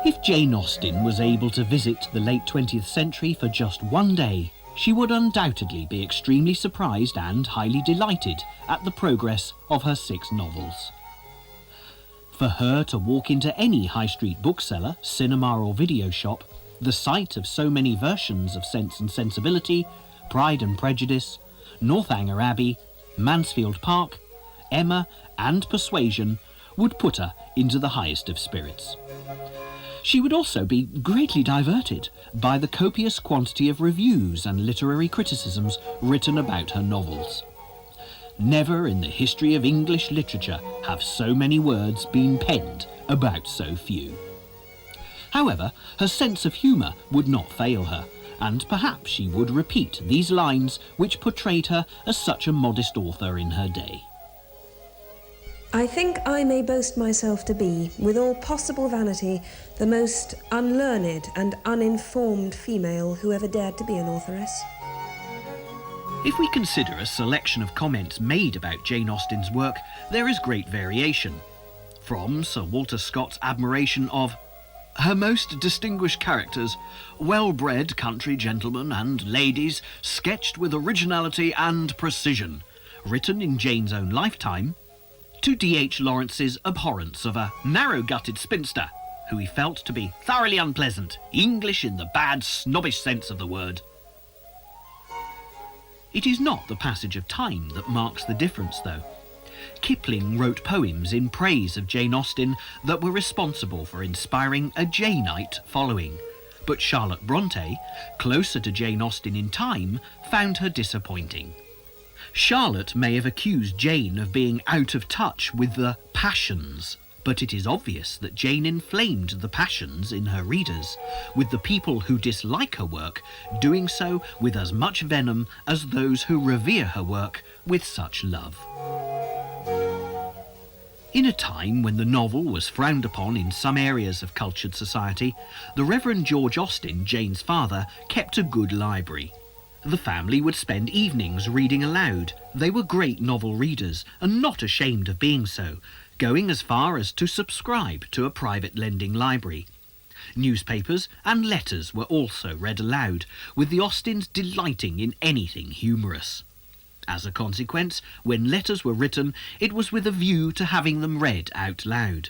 If Jane Austen was able to visit the late 20th century for just one day, she would undoubtedly be extremely surprised and highly delighted at the progress of her 6 novels. For her to walk into any high street bookseller, cinema or video shop, the sight of so many versions of Sense and Sensibility, Pride and Prejudice, Northanger Abbey, Mansfield Park, Emma and Persuasion would put her into the highest of spirits. She would also be greatly diverted by the copious quantity of reviews and literary criticisms written about her novels. Never in the history of English literature have so many words been penned about so few. However, her sense of humour would not fail her, and perhaps she would repeat these lines which portrayed her as such a modest author in her day. I think I may boast myself to be, with all possible vanity, the most unlearned and uninformed female who ever dared to be an authoress. If we consider a selection of comments made about Jane Austen's work, there is great variation. From Sir Walter Scott's admiration of her most distinguished characters, well-bred country gentlemen and ladies, sketched with originality and precision, written in Jane's own lifetime, to D.H. Lawrence's abhorrence of a narrow-gutted spinster, who he felt to be thoroughly unpleasant, English in the bad, snobbish sense of the word. It is not the passage of time that marks the difference, though. Kipling wrote poems in praise of Jane Austen that were responsible for inspiring a Janeite following, but Charlotte Bronte, closer to Jane Austen in time, found her disappointing. Charlotte may have accused Jane of being out of touch with the passions, but it is obvious that Jane inflamed the passions in her readers, with the people who dislike her work doing so with as much venom as those who revere her work with such love. In a time when the novel was frowned upon in some areas of cultured society, the Reverend George Austen, Jane's father, kept a good library. The family would spend evenings reading aloud. They were great novel readers and not ashamed of being so, going as far as to subscribe to a private lending library. Newspapers and letters were also read aloud, with the Austens delighting in anything humorous. As a consequence, when letters were written, it was with a view to having them read out loud.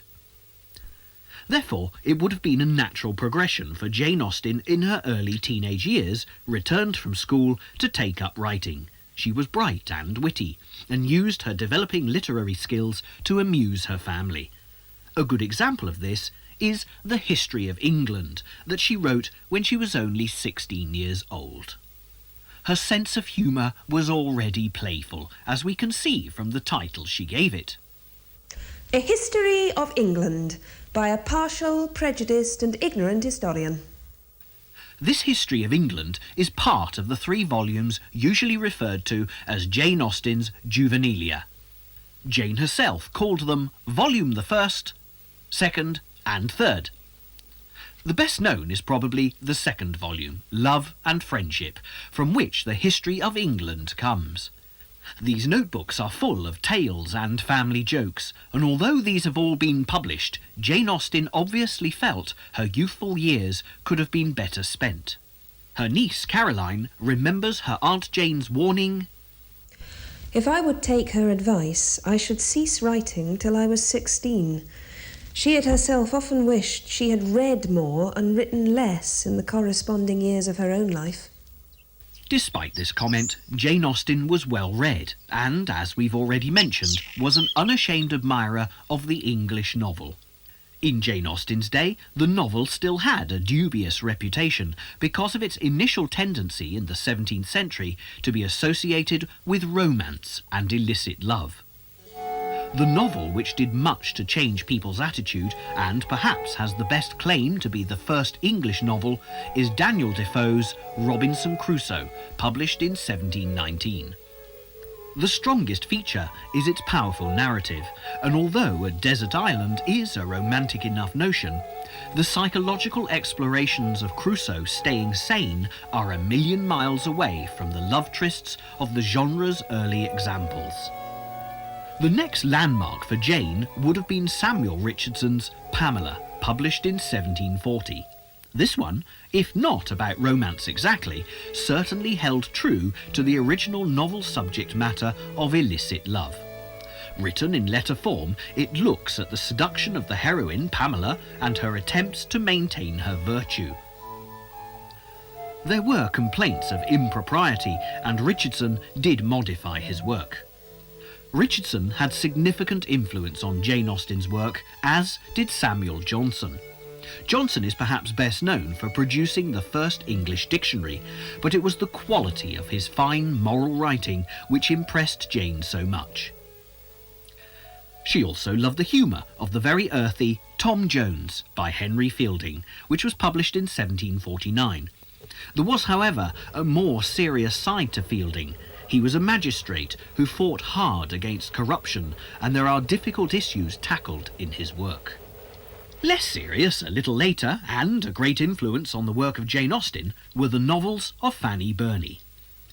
Therefore, it would have been a natural progression for Jane Austen in her early teenage years, returned from school to take up writing. She was bright and witty, and used her developing literary skills to amuse her family. A good example of this is The History of England, that she wrote when she was only 16 years old. Her sense of humour was already playful, as we can see from the title she gave it. A History of England, by a partial, prejudiced and ignorant historian. This History of England is part of the 3 volumes usually referred to as Jane Austen's Juvenilia. Jane herself called them Volume the First, Second and Third. The best known is probably the 2nd volume, Love and Friendship, from which the History of England comes. These notebooks are full of tales and family jokes, and although these have all been published, Jane Austen obviously felt her youthful years could have been better spent. Her niece, Caroline, remembers her Aunt Jane's warning, If I would take her advice, I should cease writing till I was 16. She had herself often wished she had read more and written less in the corresponding years of her own life. Despite this comment, Jane Austen was well read and, as we've already mentioned, was an unashamed admirer of the English novel. In Jane Austen's day, the novel still had a dubious reputation because of its initial tendency in the 17th century to be associated with romance and illicit love. The novel which did much to change people's attitude and perhaps has the best claim to be the first English novel is Daniel Defoe's Robinson Crusoe, published in 1719. The strongest feature is its powerful narrative, and although a desert island is a romantic enough notion, the psychological explorations of Crusoe staying sane are a million miles away from the love trysts of the genre's early examples. The next landmark for Jane would have been Samuel Richardson's Pamela, published in 1740. This one, if not about romance exactly, certainly held true to the original novel subject matter of illicit love. Written in letter form, it looks at the seduction of the heroine, Pamela, and her attempts to maintain her virtue. There were complaints of impropriety, and Richardson did modify his work. Richardson had significant influence on Jane Austen's work, as did Samuel Johnson. Johnson is perhaps best known for producing the first English dictionary, but it was the quality of his fine moral writing which impressed Jane so much. She also loved the humour of the very earthy Tom Jones by Henry Fielding, which was published in 1749. There was, however, a more serious side to Fielding. He was a magistrate who fought hard against corruption, and there are difficult issues tackled in his work. Less serious a little later, and a great influence on the work of Jane Austen, were the novels of Fanny Burney.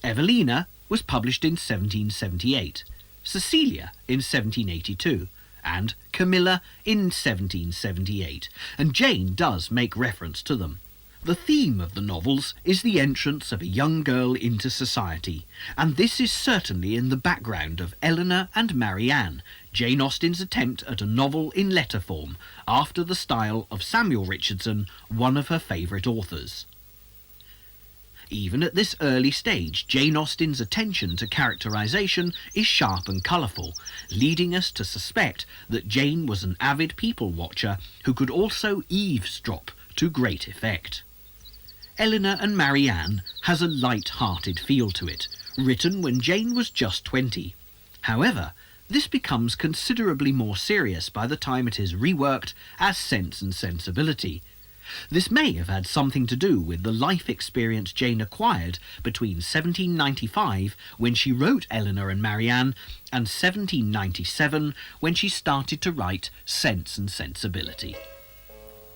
Evelina was published in 1778, Cecilia in 1782, and Camilla in 1778, and Jane does make reference to them. The theme of the novels is the entrance of a young girl into society, and this is certainly in the background of Eleanor and Marianne, Jane Austen's attempt at a novel in letter form, after the style of Samuel Richardson, one of her favourite authors. Even at this early stage, Jane Austen's attention to characterisation is sharp and colourful, leading us to suspect that Jane was an avid people-watcher who could also eavesdrop to great effect. Eleanor and Marianne has a light-hearted feel to it, written when Jane was just 20. However, this becomes considerably more serious by the time it is reworked as Sense and Sensibility. This may have had something to do with the life experience Jane acquired between 1795, when she wrote Eleanor and Marianne, and 1797, when she started to write Sense and Sensibility.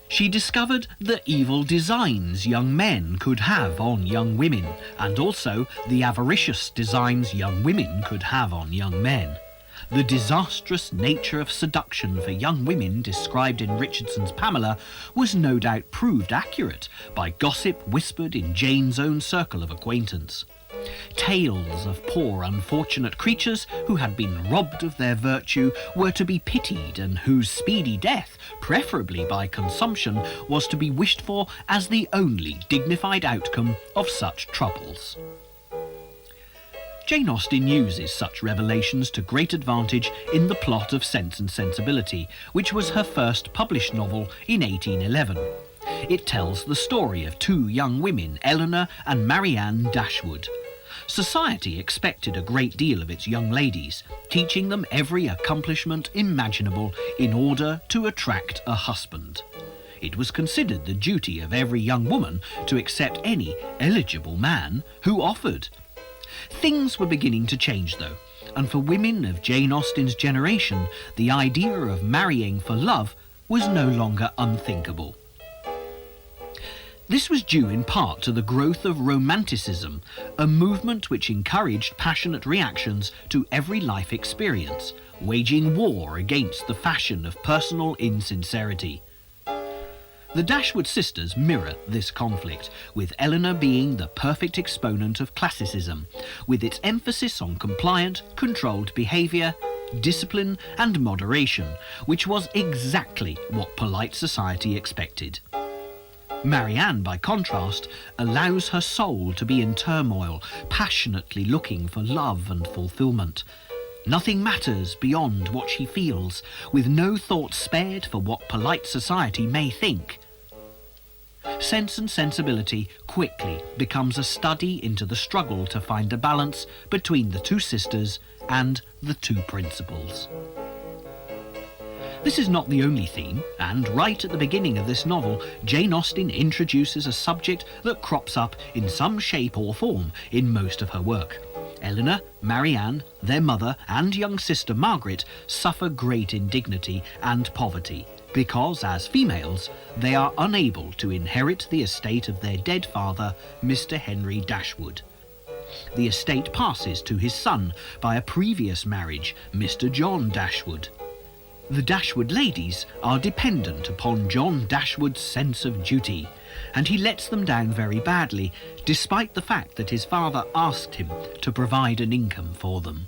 She discovered the evil designs young men could have on young women, and also the avaricious designs young women could have on young men. The disastrous nature of seduction for young women described in Richardson's Pamela was no doubt proved accurate by gossip whispered in Jane's own circle of acquaintance. Tales of poor unfortunate creatures who had been robbed of their virtue were to be pitied, and whose speedy death, preferably by consumption, was to be wished for as the only dignified outcome of such troubles. Jane Austen uses such revelations to great advantage in the plot of Sense and Sensibility, which was her first published novel in 1811. It tells the story of two young women, Eleanor and Marianne Dashwood. Society expected a great deal of its young ladies, teaching them every accomplishment imaginable in order to attract a husband. It was considered the duty of every young woman to accept any eligible man who offered. Things were beginning to change, though, and for women of Jane Austen's generation, the idea of marrying for love was no longer unthinkable. This was due in part to the growth of Romanticism, a movement which encouraged passionate reactions to every life experience, waging war against the fashion of personal insincerity. The Dashwood sisters mirror this conflict, with Eleanor being the perfect exponent of classicism, with its emphasis on compliant, controlled behaviour, discipline and moderation, which was exactly what polite society expected. Marianne, by contrast, allows her soul to be in turmoil, passionately looking for love and fulfilment. Nothing matters beyond what she feels, with no thought spared for what polite society may think. Sense and Sensibility quickly becomes a study into the struggle to find a balance between the two sisters and the two principles. This is not the only theme, and right at the beginning of this novel, Jane Austen introduces a subject that crops up in some shape or form in most of her work. Eleanor, Marianne, their mother and young sister Margaret suffer great indignity and poverty because, as females, they are unable to inherit the estate of their dead father, Mr. Henry Dashwood. The estate passes to his son by a previous marriage, Mr. John Dashwood. The Dashwood ladies are dependent upon John Dashwood's sense of duty, and he lets them down very badly, despite the fact that his father asked him to provide an income for them.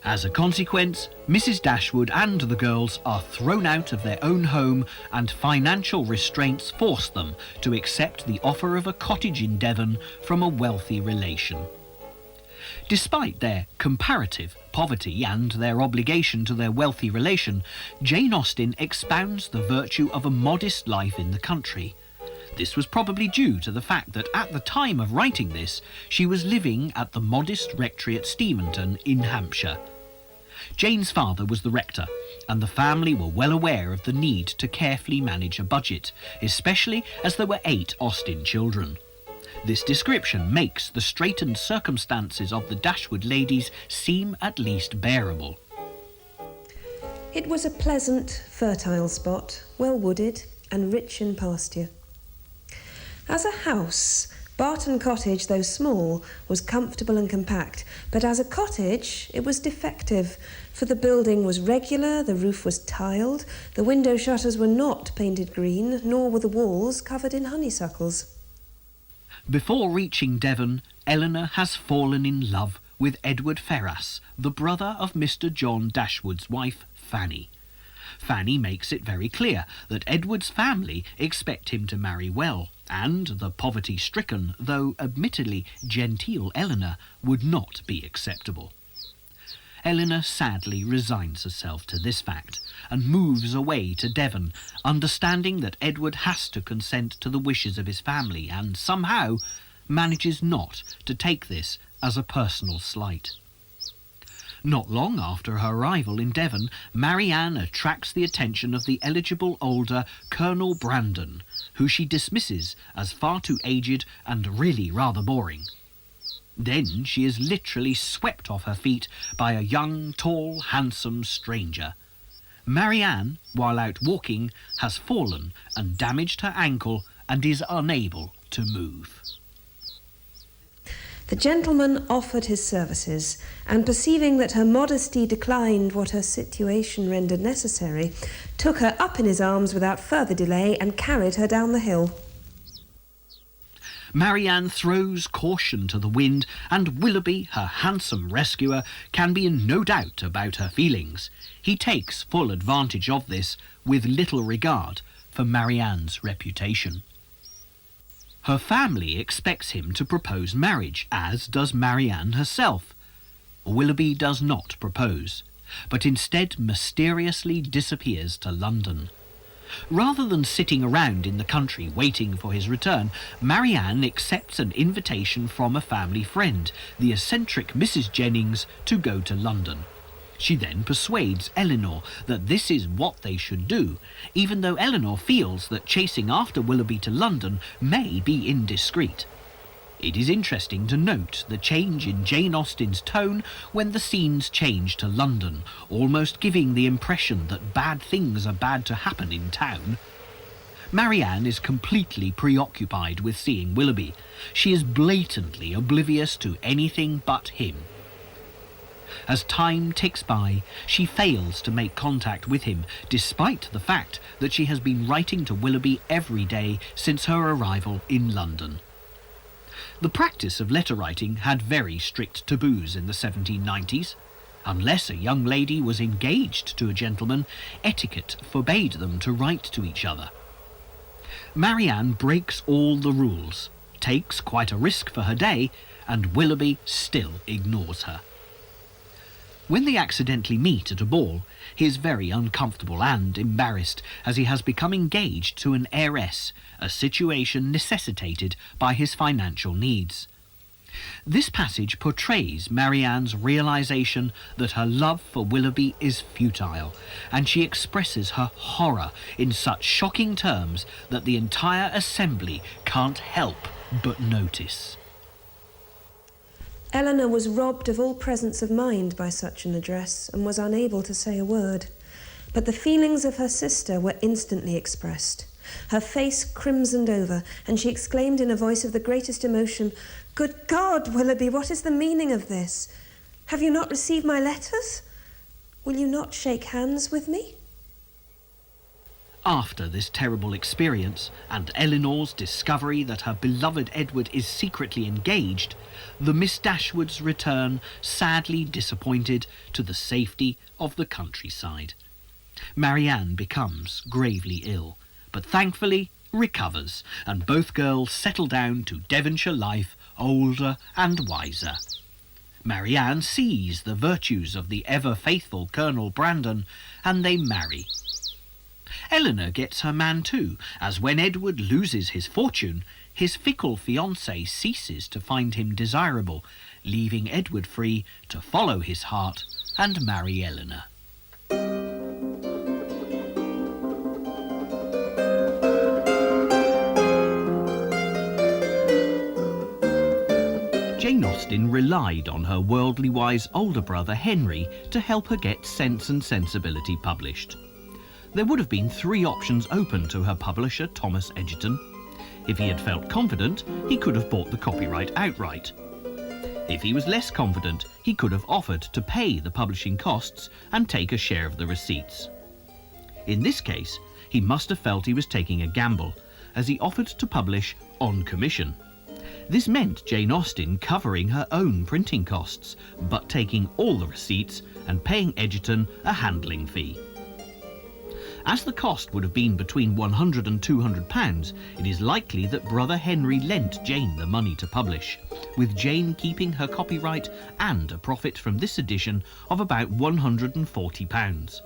As a consequence, Mrs. Dashwood and the girls are thrown out of their own home, and financial restraints force them to accept the offer of a cottage in Devon from a wealthy relation. Despite their comparative poverty and their obligation to their wealthy relation, Jane Austen expounds the virtue of a modest life in the country. This was probably due to the fact that at the time of writing this, she was living at the modest rectory at Steventon in Hampshire. Jane's father was the rector, and the family were well aware of the need to carefully manage a budget, especially as there were 8 Austen children. This description makes the straitened circumstances of the Dashwood ladies seem at least bearable. It was a pleasant, fertile spot, well wooded and rich in pasture. As a house, Barton Cottage, though small, was comfortable and compact, but as a cottage it was defective, for the building was regular, the roof was tiled, the window shutters were not painted green, nor were the walls covered in honeysuckles. Before reaching Devon, Eleanor has fallen in love with Edward Ferrars, the brother of Mr. John Dashwood's wife, Fanny. Fanny makes it very clear that Edward's family expect him to marry well, and the poverty-stricken, though admittedly genteel Eleanor, would not be acceptable. Eleanor sadly resigns herself to this fact and moves away to Devon, understanding that Edward has to consent to the wishes of his family, and somehow manages not to take this as a personal slight. Not long after her arrival in Devon, Marianne attracts the attention of the eligible older Colonel Brandon, who she dismisses as far too aged and really rather boring. Then she is literally swept off her feet by a young, tall, handsome stranger. Marianne, while out walking, has fallen and damaged her ankle and is unable to move. The gentleman offered his services, and perceiving that her modesty declined what her situation rendered necessary, took her up in his arms without further delay and carried her down the hill. Marianne throws caution to the wind, and Willoughby, her handsome rescuer, can be in no doubt about her feelings. He takes full advantage of this, with little regard for Marianne's reputation. Her family expects him to propose marriage, as does Marianne herself. Willoughby does not propose, but instead mysteriously disappears to London. Rather than sitting around in the country waiting for his return, Marianne accepts an invitation from a family friend, the eccentric Mrs. Jennings, to go to London. She then persuades Eleanor that this is what they should do, even though Eleanor feels that chasing after Willoughby to London may be indiscreet. It is interesting to note the change in Jane Austen's tone when the scenes change to London, almost giving the impression that bad things are bad to happen in town. Marianne is completely preoccupied with seeing Willoughby. She is blatantly oblivious to anything but him. As time ticks by, she fails to make contact with him, despite the fact that she has been writing to Willoughby every day since her arrival in London. The practice of letter writing had very strict taboos in the 1790s. Unless a young lady was engaged to a gentleman, etiquette forbade them to write to each other. Marianne breaks all the rules, takes quite a risk for her day, and Willoughby still ignores her. When they accidentally meet at a ball, he is very uncomfortable and embarrassed, as he has become engaged to an heiress, a situation necessitated by his financial needs. This passage portrays Marianne's realization that her love for Willoughby is futile, and she expresses her horror in such shocking terms that the entire assembly can't help but notice. Eleanor was robbed of all presence of mind by such an address and was unable to say a word. But the feelings of her sister were instantly expressed. Her face crimsoned over, and she exclaimed in a voice of the greatest emotion, "Good God, Willoughby, what is the meaning of this? Have you not received my letters? Will you not shake hands with me?" After this terrible experience, and Eleanor's discovery that her beloved Edward is secretly engaged, the Miss Dashwoods return, sadly disappointed, to the safety of the countryside. Marianne becomes gravely ill, but thankfully recovers, and both girls settle down to Devonshire life, older and wiser. Marianne sees the virtues of the ever-faithful Colonel Brandon, and they marry. Eleanor gets her man too, as when Edward loses his fortune, his fickle fiancée ceases to find him desirable, leaving Edward free to follow his heart and marry Eleanor. Jane Austen relied on her worldly-wise older brother Henry to help her get Sense and Sensibility published. There would have been 3 options open to her publisher, Thomas Egerton. If he had felt confident, he could have bought the copyright outright. If he was less confident, he could have offered to pay the publishing costs and take a share of the receipts. In this case, he must have felt he was taking a gamble, as he offered to publish on commission. This meant Jane Austen covering her own printing costs, but taking all the receipts and paying Egerton a handling fee. As the cost would have been between £100 and £200, it is likely that brother Henry lent Jane the money to publish, with Jane keeping her copyright and a profit from this edition of about £140.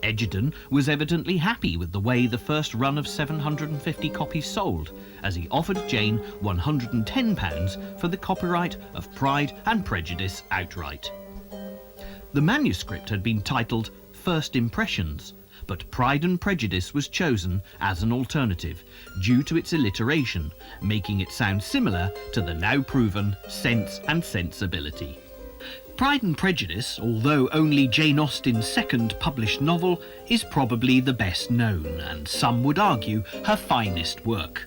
Egerton was evidently happy with the way the first run of 750 copies sold, as he offered Jane £110 for the copyright of Pride and Prejudice outright. The manuscript had been titled First Impressions, but Pride and Prejudice was chosen as an alternative due to its alliteration, making it sound similar to the now proven Sense and Sensibility. Pride and Prejudice, although only Jane Austen's second published novel, is probably the best known, and some would argue her finest work.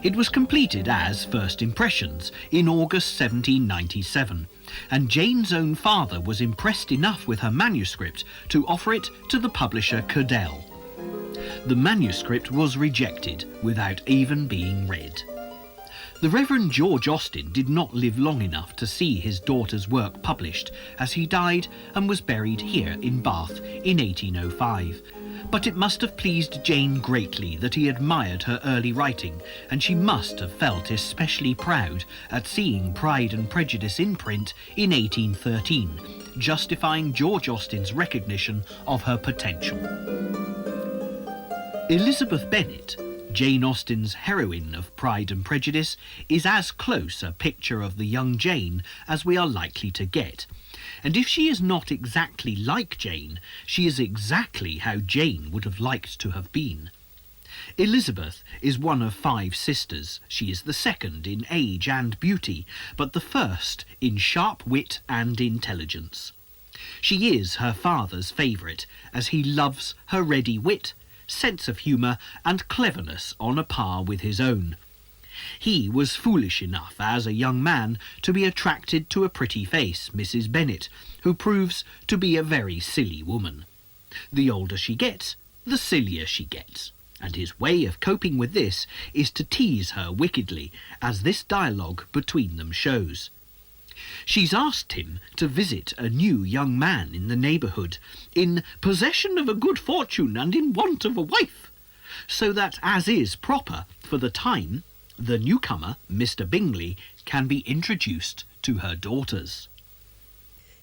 It was completed as First Impressions in August 1797, and Jane's own father was impressed enough with her manuscript to offer it to the publisher Cadell. The manuscript was rejected without even being read. The Reverend George Austen did not live long enough to see his daughter's work published, as he died and was buried here in Bath in 1805. But it must have pleased Jane greatly that he admired her early writing, and she must have felt especially proud at seeing Pride and Prejudice in print in 1813, justifying George Austen's recognition of her potential. Elizabeth Bennet, Jane Austen's heroine of Pride and Prejudice, is as close a picture of the young Jane as we are likely to get. And if she is not exactly like Jane, she is exactly how Jane would have liked to have been. Elizabeth is one of 5 sisters. She is the second in age and beauty, but the first in sharp wit and intelligence. She is her father's favourite, as he loves her ready wit, sense of humour and cleverness on a par with his own. He was foolish enough as a young man to be attracted to a pretty face, Mrs. Bennet, who proves to be a very silly woman. The older she gets, the sillier she gets, and his way of coping with this is to tease her wickedly, as this dialogue between them shows. She's asked him to visit a new young man in the neighbourhood, in possession of a good fortune and in want of a wife, so that, as is proper for the time, the newcomer, Mr. Bingley, can be introduced to her daughters.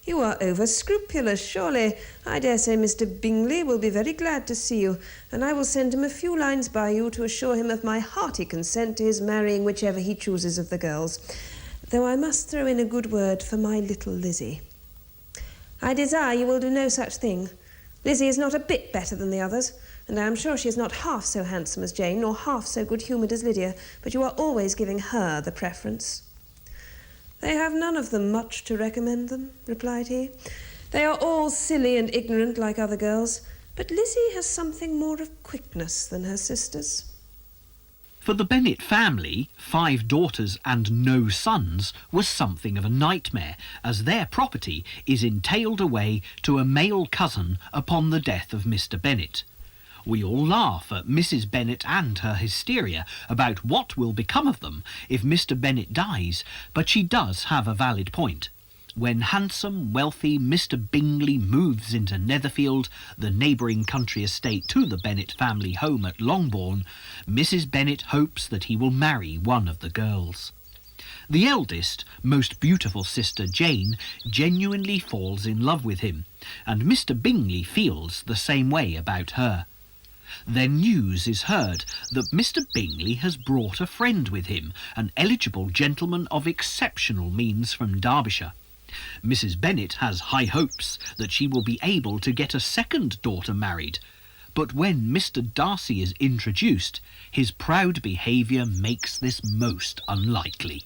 You are over-scrupulous, surely. I dare say Mr. Bingley will be very glad to see you, and I will send him a few lines by you to assure him of my hearty consent to his marrying whichever he chooses of the girls, though I must throw in a good word for my little Lizzie. I desire you will do no such thing. Lizzie is not a bit better than the others, and I am sure she is not half so handsome as Jane, nor half so good-humoured as Lydia, but you are always giving her the preference. They have none of them much to recommend them, replied he. They are all silly and ignorant like other girls, but Lizzie has something more of quickness than her sisters. For the Bennet family, 5 daughters and no sons was something of a nightmare, as their property is entailed away to a male cousin upon the death of Mr. Bennet. We all laugh at Mrs. Bennet and her hysteria about what will become of them if Mr. Bennet dies, but she does have a valid point. When handsome, wealthy Mr. Bingley moves into Netherfield, the neighbouring country estate to the Bennet family home at Longbourn, Mrs. Bennet hopes that he will marry one of the girls. The eldest, most beautiful sister, Jane, genuinely falls in love with him, and Mr. Bingley feels the same way about her. Then news is heard that Mr. Bingley has brought a friend with him, an eligible gentleman of exceptional means from Derbyshire. Mrs. Bennet has high hopes that she will be able to get a second daughter married, but when Mr. Darcy is introduced, his proud behaviour makes this most unlikely.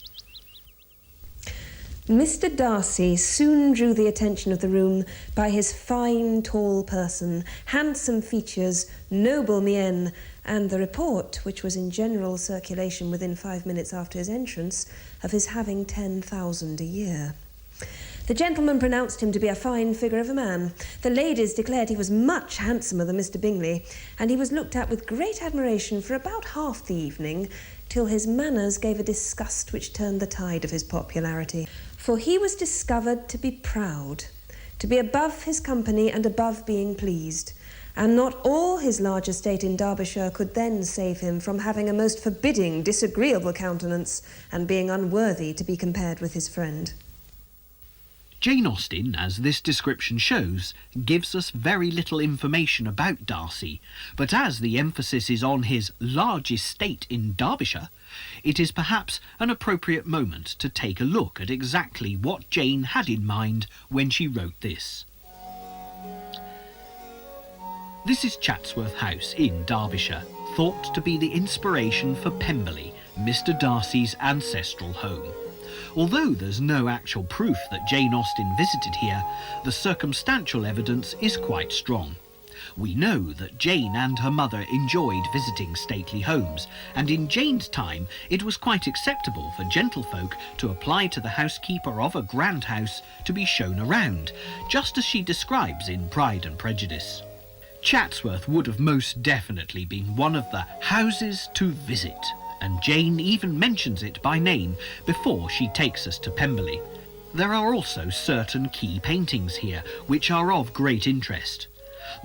Mr. Darcy soon drew the attention of the room by his fine, tall person, handsome features, noble mien, and the report, which was in general circulation within 5 minutes after his entrance, of his having 10,000 a year. The gentlemen pronounced him to be a fine figure of a man. The ladies declared he was much handsomer than Mr. Bingley, and he was looked at with great admiration for about half the evening, till his manners gave a disgust which turned the tide of his popularity. For he was discovered to be proud, to be above his company and above being pleased, and not all his large estate in Derbyshire could then save him from having a most forbidding, disagreeable countenance, and being unworthy to be compared with his friend. Jane Austen, as this description shows, gives us very little information about Darcy, but as the emphasis is on his large estate in Derbyshire, it is perhaps an appropriate moment to take a look at exactly what Jane had in mind when she wrote this. This is Chatsworth House in Derbyshire, thought to be the inspiration for Pemberley, Mr. Darcy's ancestral home. Although there's no actual proof that Jane Austen visited here, the circumstantial evidence is quite strong. We know that Jane and her mother enjoyed visiting stately homes, and in Jane's time it was quite acceptable for gentlefolk to apply to the housekeeper of a grand house to be shown around, just as she describes in Pride and Prejudice. Chatsworth would have most definitely been one of the houses to visit, and Jane even mentions it by name before she takes us to Pemberley. There are also certain key paintings here which are of great interest.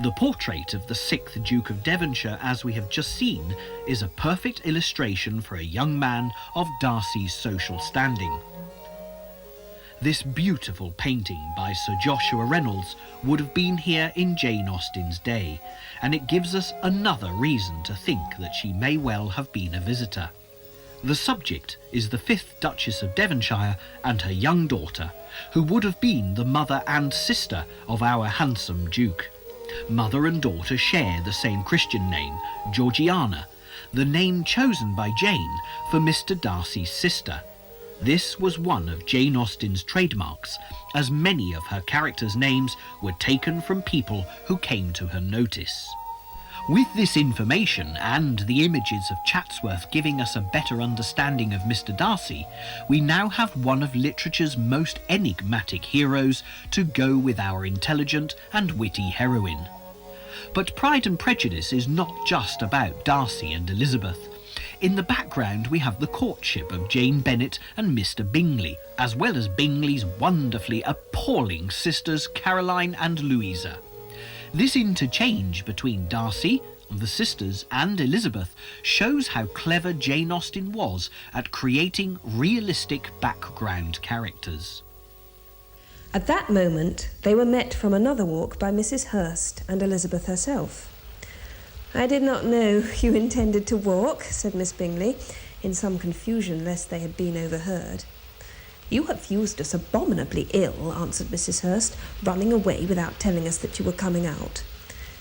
The portrait of the 6th Duke of Devonshire, as we have just seen, is a perfect illustration for a young man of Darcy's social standing. This beautiful painting by Sir Joshua Reynolds would have been here in Jane Austen's day, and it gives us another reason to think that she may well have been a visitor. The subject is the 5th Duchess of Devonshire and her young daughter, who would have been the mother and sister of our handsome Duke. Mother and daughter share the same Christian name, Georgiana, the name chosen by Jane for Mr. Darcy's sister. This was one of Jane Austen's trademarks, as many of her characters' names were taken from people who came to her notice. With this information and the images of Chatsworth giving us a better understanding of Mr. Darcy, we now have one of literature's most enigmatic heroes to go with our intelligent and witty heroine. But Pride and Prejudice is not just about Darcy and Elizabeth. In the background we have the courtship of Jane Bennet and Mr. Bingley, as well as Bingley's wonderfully appalling sisters Caroline and Louisa. This interchange between Darcy, the sisters and Elizabeth shows how clever Jane Austen was at creating realistic background characters. At that moment they were met from another walk by Mrs. Hurst and Elizabeth herself. "I did not know you intended to walk," said Miss Bingley, in some confusion lest they had been overheard. "You have used us abominably ill," answered Mrs. Hurst, "running away without telling us that you were coming out."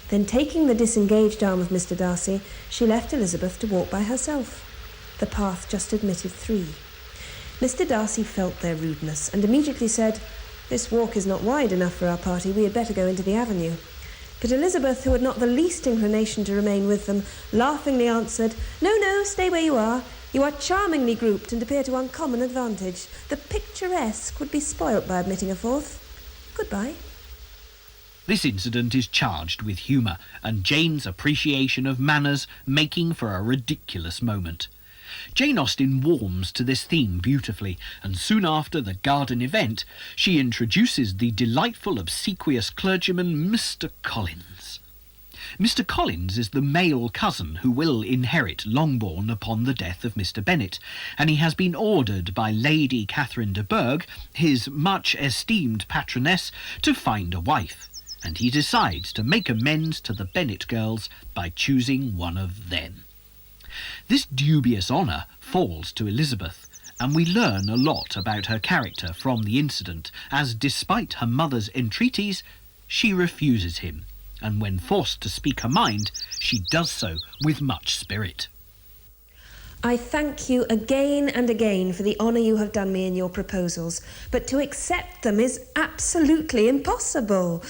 Then taking the disengaged arm of Mr. Darcy, she left Elizabeth to walk by herself. The path just admitted 3. Mr. Darcy felt their rudeness and immediately said, "This walk is not wide enough for our party, we had better go into the avenue." But Elizabeth, who had not the least inclination to remain with them, laughingly answered, "No, no, stay where you are. You are charmingly grouped and appear to uncommon advantage. The picturesque would be spoilt by admitting a fourth. Goodbye." This incident is charged with humour, and Jane's appreciation of manners making for a ridiculous moment. Jane Austen warms to this theme beautifully, and soon after the garden event, she introduces the delightful obsequious clergyman Mr. Collins. Mr. Collins is the male cousin who will inherit Longbourn upon the death of Mr. Bennet, and he has been ordered by Lady Catherine de Bourgh, his much esteemed patroness, to find a wife, and he decides to make amends to the Bennet girls by choosing one of them. This dubious honour falls to Elizabeth, and we learn a lot about her character from the incident, as despite her mother's entreaties, she refuses him, and when forced to speak her mind, she does so with much spirit. I thank you again and again for the honour you have done me in your proposals, but to accept them is absolutely impossible.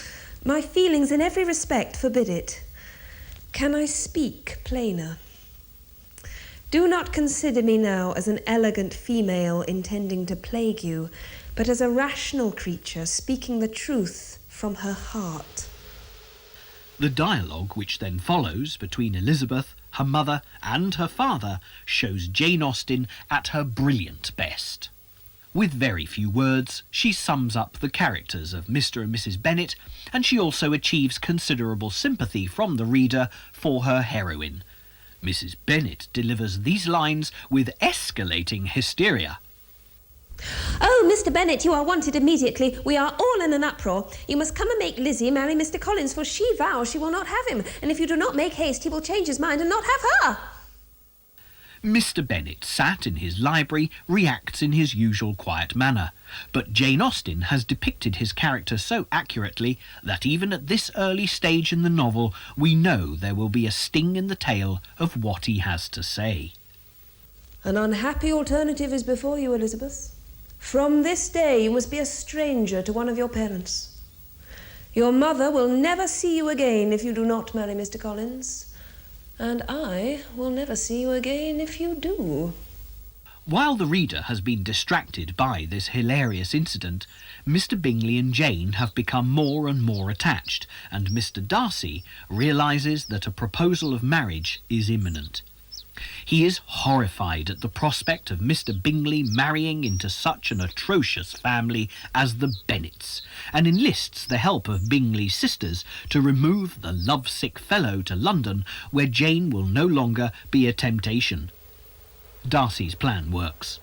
My feelings in every respect forbid it. Can I speak plainer? Do not consider me now as an elegant female intending to plague you, but as a rational creature speaking the truth from her heart. The dialogue which then follows between Elizabeth, her mother and her father shows Jane Austen at her brilliant best. With very few words, she sums up the characters of Mr. and Mrs. Bennet, and she also achieves considerable sympathy from the reader for her heroine. Mrs. Bennet delivers these lines with escalating hysteria. Oh, Mr. Bennet, you are wanted immediately. We are all in an uproar. You must come and make Lizzie marry Mr. Collins, for she vows she will not have him, and if you do not make haste, he will change his mind and not have her. Mr. Bennet, sat in his library, reacts in his usual quiet manner, but Jane Austen has depicted his character so accurately that even at this early stage in the novel we know there will be a sting in the tail of what he has to say. An unhappy alternative is before you, Elizabeth. From this day you must be a stranger to one of your parents. Your mother will never see you again if you do not marry Mr. Collins, and I will never see you again if you do. While the reader has been distracted by this hilarious incident, Mr. Bingley and Jane have become more and more attached, and Mr. Darcy realises that a proposal of marriage is imminent. He is horrified at the prospect of Mr. Bingley marrying into such an atrocious family as the Bennets, and enlists the help of Bingley's sisters to remove the lovesick fellow to London, where Jane will no longer be a temptation. Darcy's plan works.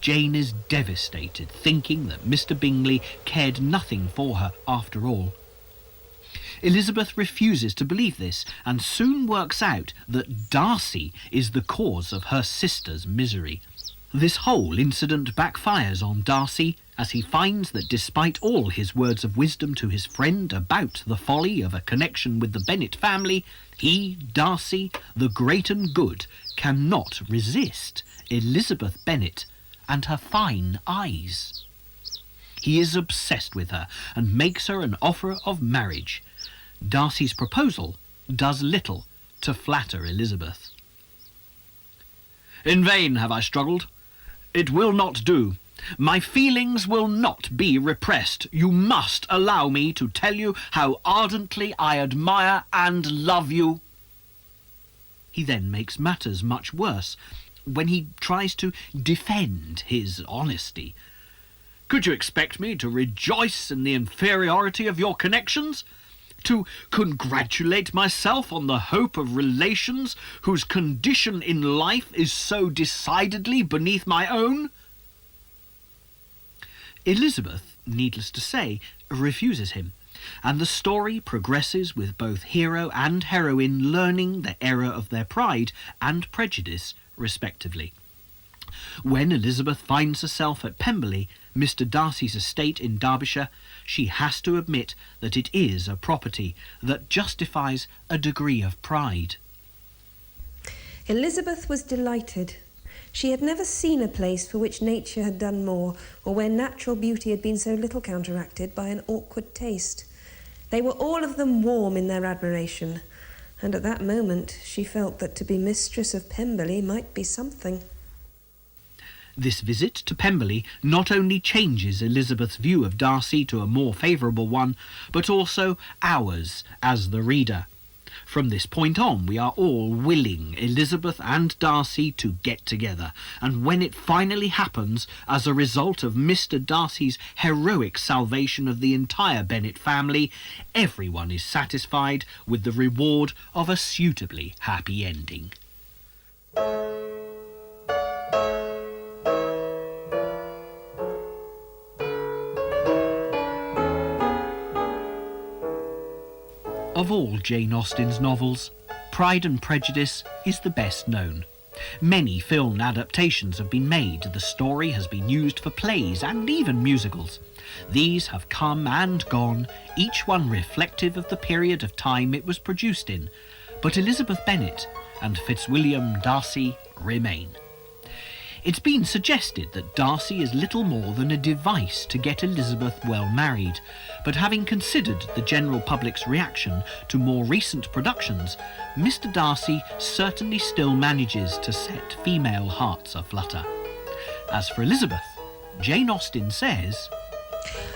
Jane is devastated, thinking that Mr. Bingley cared nothing for her after all. Elizabeth refuses to believe this, and soon works out that Darcy is the cause of her sister's misery. This whole incident backfires on Darcy, as he finds that despite all his words of wisdom to his friend about the folly of a connection with the Bennet family, he, Darcy, the great and good, cannot resist Elizabeth Bennet and her fine eyes. He is obsessed with her and makes her an offer of marriage. Darcy's proposal does little to flatter Elizabeth. In vain have I struggled. It will not do. My feelings will not be repressed. You must allow me to tell you how ardently I admire and love you. He then makes matters much worse when he tries to defend his honesty. Could you expect me to rejoice in the inferiority of your connections? To congratulate myself on the hope of relations whose condition in life is so decidedly beneath my own? Elizabeth, needless to say, refuses him, and the story progresses with both hero and heroine learning the error of their pride and prejudice, respectively. When Elizabeth finds herself at Pemberley, Mr. Darcy's estate in Derbyshire, she has to admit that it is a property that justifies a degree of pride. Elizabeth was delighted. She had never seen a place for which nature had done more, or where natural beauty had been so little counteracted by an awkward taste. They were all of them warm in their admiration, and at that moment she felt that to be mistress of Pemberley might be something. This visit to Pemberley not only changes Elizabeth's view of Darcy to a more favourable one, but also ours as the reader. From this point on, we are all willing Elizabeth and Darcy to get together, and when it finally happens, as a result of Mr. Darcy's heroic salvation of the entire Bennet family, everyone is satisfied with the reward of a suitably happy ending. Of all Jane Austen's novels, Pride and Prejudice is the best known. Many film adaptations have been made, the story has been used for plays and even musicals. These have come and gone, each one reflective of the period of time it was produced in, but Elizabeth Bennet and Fitzwilliam Darcy remain. It's been suggested that Darcy is little more than a device to get Elizabeth well married, but having considered the general public's reaction to more recent productions, Mr. Darcy certainly still manages to set female hearts aflutter. As for Elizabeth, Jane Austen says,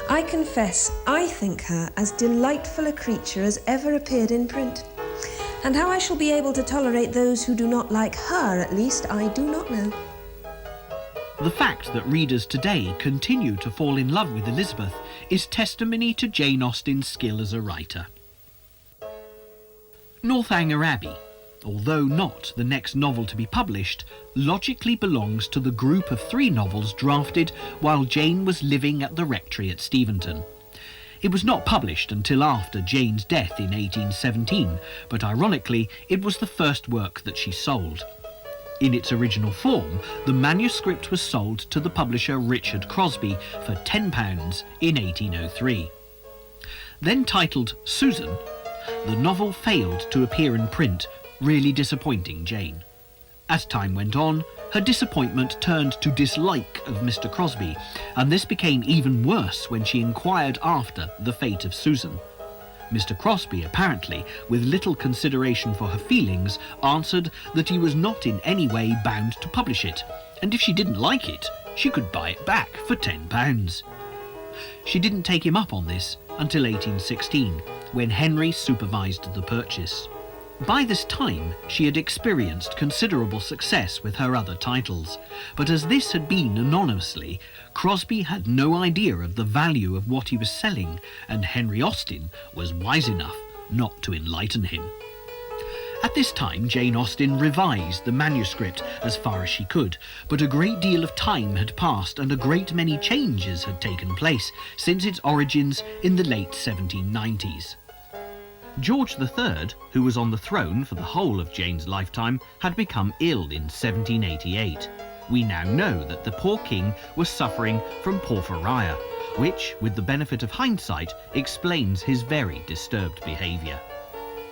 I confess I think her as delightful a creature as ever appeared in print. And how I shall be able to tolerate those who do not like her, at least, I do not know. The fact that readers today continue to fall in love with Elizabeth is testimony to Jane Austen's skill as a writer. Northanger Abbey, although not the next novel to be published, logically belongs to the group of 3 novels drafted while Jane was living at the rectory at Steventon. It was not published until after Jane's death in 1817, but ironically, it was the first work that she sold. In its original form, the manuscript was sold to the publisher Richard Crosby for £10 in 1803. Then titled Susan, the novel failed to appear in print, really disappointing Jane. As time went on, her disappointment turned to dislike of Mr. Crosby, and this became even worse when she inquired after the fate of Susan. Mr. Crosby, apparently, with little consideration for her feelings, answered that he was not in any way bound to publish it, and if she didn't like it, she could buy it back for £10. She didn't take him up on this until 1816, when Henry supervised the purchase. By this time, she had experienced considerable success with her other titles, but as this had been anonymously, Crosby had no idea of the value of what he was selling, and Henry Austen was wise enough not to enlighten him. At this time, Jane Austen revised the manuscript as far as she could, but a great deal of time had passed and a great many changes had taken place since its origins in the late 1790s. George III, who was on the throne for the whole of Jane's lifetime, had become ill in 1788. We now know that the poor king was suffering from porphyria, which, with the benefit of hindsight, explains his very disturbed behaviour.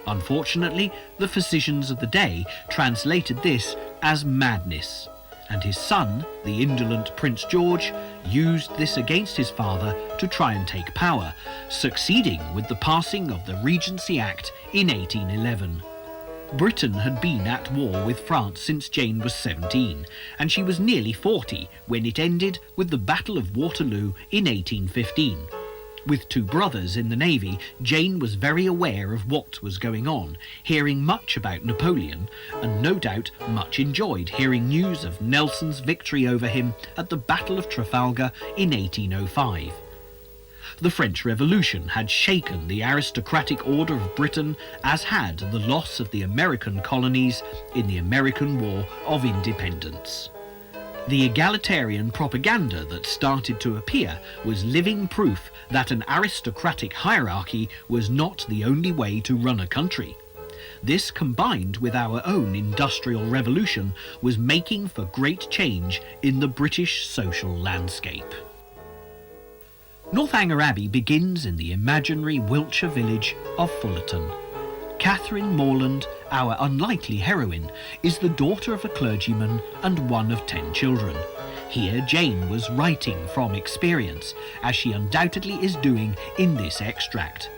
Unfortunately, the physicians of the day translated this as madness, and his son, the indolent Prince George, used this against his father to try and take power, succeeding with the passing of the Regency Act in 1811. Britain had been at war with France since Jane was 17, and she was nearly 40 when it ended with the Battle of Waterloo in 1815. With 2 brothers in the Navy, Jane was very aware of what was going on, hearing much about Napoleon, and no doubt much enjoyed hearing news of Nelson's victory over him at the Battle of Trafalgar in 1805. The French Revolution had shaken the aristocratic order of Britain, as had the loss of the American colonies in the American War of Independence. The egalitarian propaganda that started to appear was living proof that an aristocratic hierarchy was not the only way to run a country. This, combined with our own industrial revolution, was making for great change in the British social landscape. Northanger Abbey begins in the imaginary Wiltshire village of Fullerton. Catherine Morland, our unlikely heroine, is the daughter of a clergyman and one of 10 children. Here Jane was writing from experience, as she undoubtedly is doing in this extract.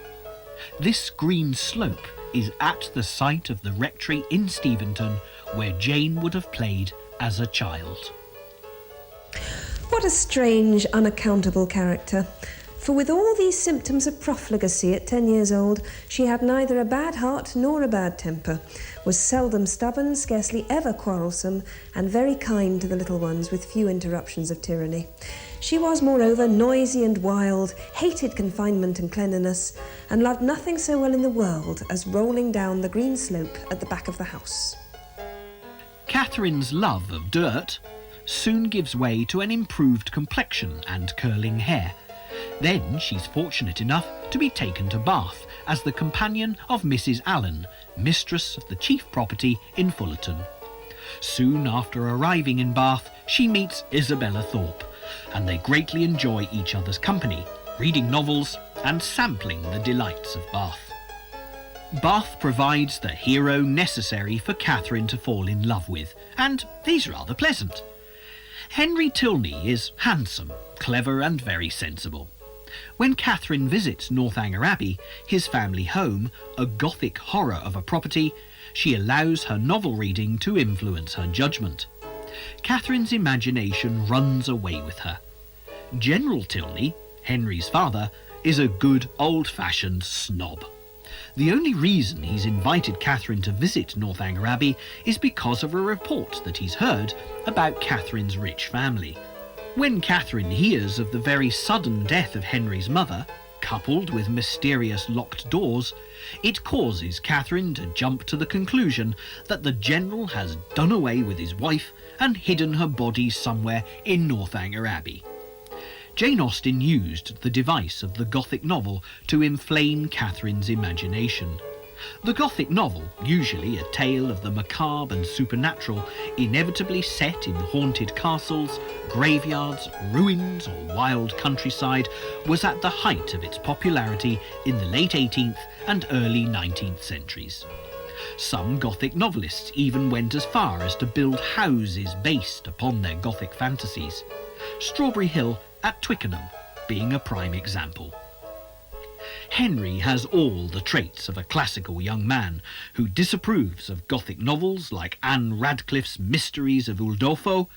This green slope is at the site of the rectory in Steventon, where Jane would have played as a child. What a strange, unaccountable character. For with all these symptoms of profligacy at 10 years old, she had neither a bad heart nor a bad temper, was seldom stubborn, scarcely ever quarrelsome, and very kind to the little ones with few interruptions of tyranny. She was, moreover, noisy and wild, hated confinement and cleanliness, and loved nothing so well in the world as rolling down the green slope at the back of the house. Catherine's love of dirt soon gives way to an improved complexion and curling hair. Then she's fortunate enough to be taken to Bath as the companion of Mrs. Allen, mistress of the chief property in Fullerton. Soon after arriving in Bath, she meets Isabella Thorpe, and they greatly enjoy each other's company, reading novels and sampling the delights of Bath. Bath provides the hero necessary for Catherine to fall in love with, and he's rather pleasant. Henry Tilney is handsome, clever and very sensible. When Catherine visits Northanger Abbey, his family home, a Gothic horror of a property, she allows her novel reading to influence her judgment. Catherine's imagination runs away with her. General Tilney, Henry's father, is a good old-fashioned snob. The only reason he's invited Catherine to visit Northanger Abbey is because of a report that he's heard about Catherine's rich family. When Catherine hears of the very sudden death of Henry's mother, coupled with mysterious locked doors, it causes Catherine to jump to the conclusion that the general has done away with his wife and hidden her body somewhere in Northanger Abbey. Jane Austen used the device of the Gothic novel to inflame Catherine's imagination. The Gothic novel, usually a tale of the macabre and supernatural, inevitably set in haunted castles, graveyards, ruins or wild countryside, was at the height of its popularity in the late 18th and early 19th centuries. Some Gothic novelists even went as far as to build houses based upon their Gothic fantasies. Strawberry Hill at Twickenham being a prime example. Henry has all the traits of a classical young man who disapproves of Gothic novels like Anne Radcliffe's Mysteries of Udolpho,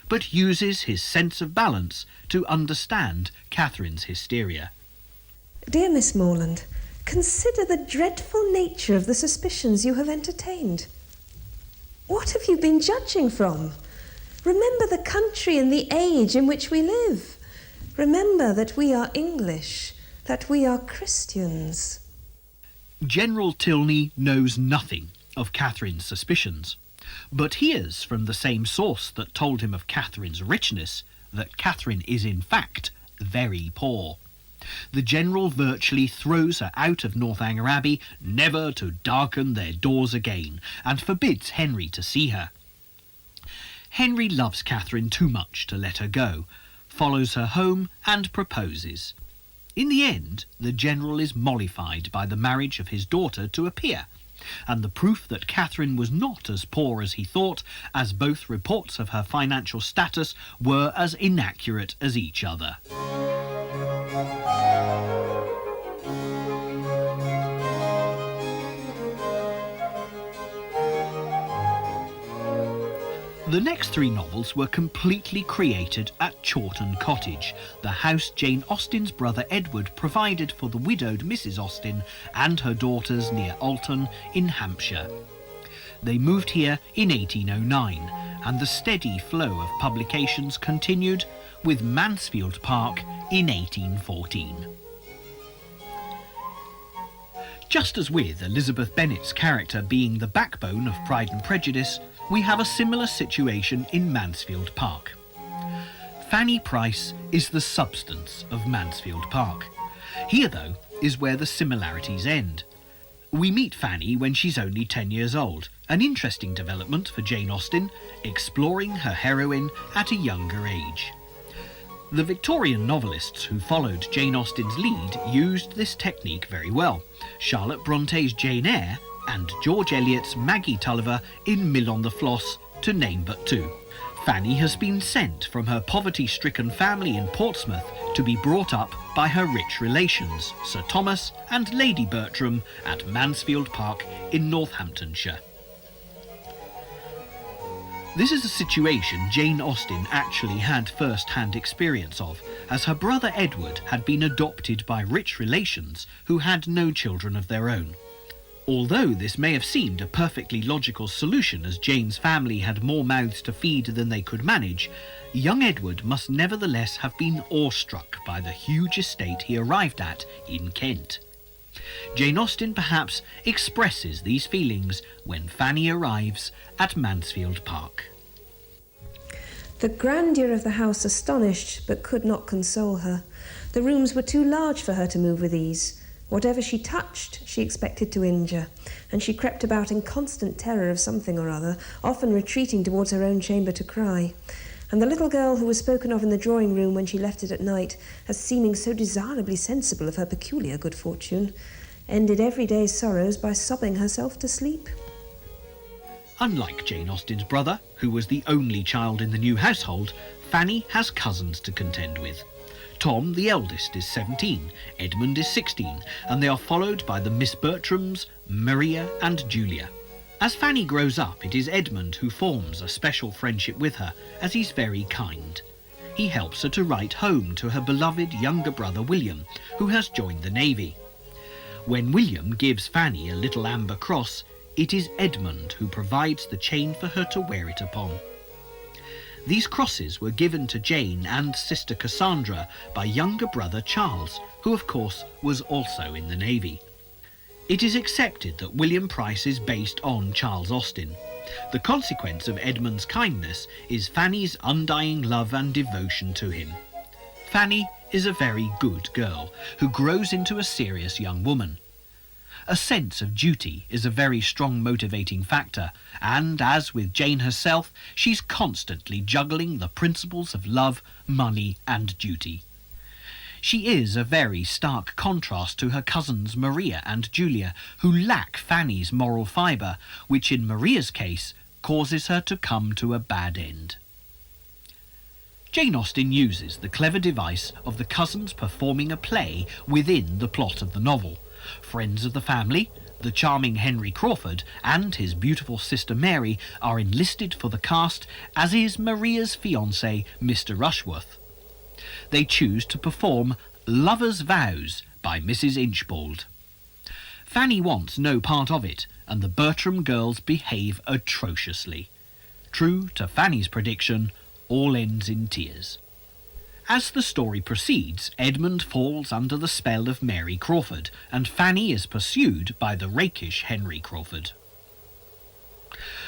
but uses his sense of balance to understand Catherine's hysteria. Dear Miss Morland, consider the dreadful nature of the suspicions you have entertained. What have you been judging from? Remember the country and the age in which we live. Remember that we are English, that we are Christians. General Tilney knows nothing of Catherine's suspicions, but hears from the same source that told him of Catherine's richness that Catherine is in fact very poor. The general virtually throws her out of Northanger Abbey, never to darken their doors again, and forbids Henry to see her. Henry loves Catherine too much to let her go, follows her home and proposes. In the end, the general is mollified by the marriage of his daughter to a peer, and the proof that Catherine was not as poor as he thought, as both reports of her financial status were as inaccurate as each other. The next three novels were completely created at Chawton Cottage, the house Jane Austen's brother Edward provided for the widowed Mrs. Austen and her daughters near Alton in Hampshire. They moved here in 1809, and the steady flow of publications continued, with Mansfield Park in 1814. Just as with Elizabeth Bennet's character being the backbone of Pride and Prejudice, we have a similar situation in Mansfield Park. Fanny Price is the substance of Mansfield Park. Here, though, is where the similarities end. We meet Fanny when she's only 10 years old, an interesting development for Jane Austen, exploring her heroine at a younger age. The Victorian novelists who followed Jane Austen's lead used this technique very well. Charlotte Bronte's Jane Eyre and George Eliot's Maggie Tulliver in Mill on the Floss, to name but two. Fanny has been sent from her poverty-stricken family in Portsmouth to be brought up by her rich relations, Sir Thomas and Lady Bertram, at Mansfield Park in Northamptonshire. This is a situation Jane Austen actually had first-hand experience of, as her brother Edward had been adopted by rich relations who had no children of their own. Although this may have seemed a perfectly logical solution, as Jane's family had more mouths to feed than they could manage, young Edward must nevertheless have been awestruck by the huge estate he arrived at in Kent. Jane Austen perhaps expresses these feelings when Fanny arrives at Mansfield Park. The grandeur of the house astonished but could not console her. The rooms were too large for her to move with ease. Whatever she touched, she expected to injure, and she crept about in constant terror of something or other, often retreating towards her own chamber to cry. And the little girl who was spoken of in the drawing-room when she left it at night, as seeming so desirably sensible of her peculiar good fortune, ended everyday's sorrows by sobbing herself to sleep. Unlike Jane Austen's brother, who was the only child in the new household, Fanny has cousins to contend with. Tom, the eldest, is 17, Edmund is 16, and they are followed by the Miss Bertrams, Maria and Julia. As Fanny grows up, it is Edmund who forms a special friendship with her, as he's very kind. He helps her to write home to her beloved younger brother William, who has joined the Navy. When William gives Fanny a little amber cross, it is Edmund who provides the chain for her to wear it upon. These crosses were given to Jane and sister Cassandra by younger brother Charles, who of course was also in the Navy. It is accepted that William Price is based on Charles Austen. The consequence of Edmund's kindness is Fanny's undying love and devotion to him. Fanny is a very good girl who grows into a serious young woman. A sense of duty is a very strong motivating factor, and as with Jane herself, she's constantly juggling the principles of love, money and duty. She is a very stark contrast to her cousins Maria and Julia, who lack Fanny's moral fibre, which in Maria's case causes her to come to a bad end. Jane Austen uses the clever device of the cousins performing a play within the plot of the novel. Friends of the family, the charming Henry Crawford and his beautiful sister Mary are enlisted for the cast, as is Maria's fiancé, Mr. Rushworth. They choose to perform Lover's Vows by Mrs. Inchbald. Fanny wants no part of it, and the Bertram girls behave atrociously. True to Fanny's prediction, all ends in tears. As the story proceeds, Edmund falls under the spell of Mary Crawford, and Fanny is pursued by the rakish Henry Crawford.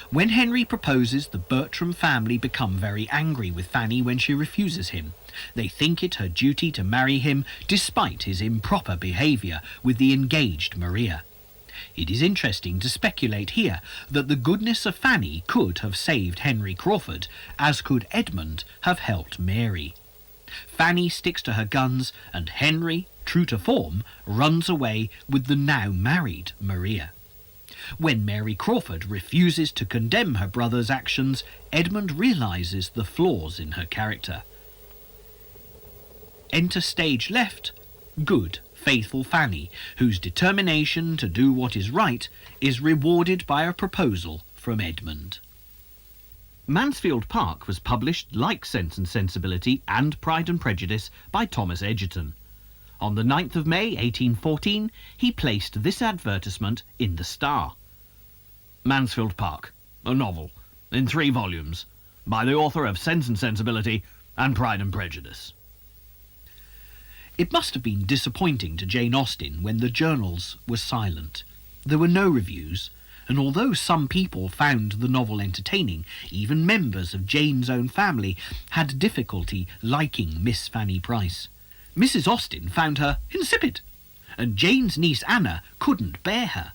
When Henry proposes, the Bertram family become very angry with Fanny when she refuses him. They think it her duty to marry him despite his improper behaviour with the engaged Maria. It is interesting to speculate here that the goodness of Fanny could have saved Henry Crawford, as could Edmund have helped Mary. Fanny sticks to her guns, and Henry, true to form, runs away with the now married Maria. When Mary Crawford refuses to condemn her brother's actions, Edmund realises the flaws in her character. Enter stage left, good, faithful Fanny, whose determination to do what is right is rewarded by a proposal from Edmund. Mansfield Park was published, like Sense and Sensibility and Pride and Prejudice, by Thomas Egerton. On the 9th of May 1814, he placed this advertisement in the Star. Mansfield Park, a novel, in 3 volumes, by the author of Sense and Sensibility and Pride and Prejudice. It must have been disappointing to Jane Austen when the journals were silent. There were no reviews, and although some people found the novel entertaining, even members of Jane's own family had difficulty liking Miss Fanny Price. Mrs. Austen found her insipid, and Jane's niece Anna couldn't bear her.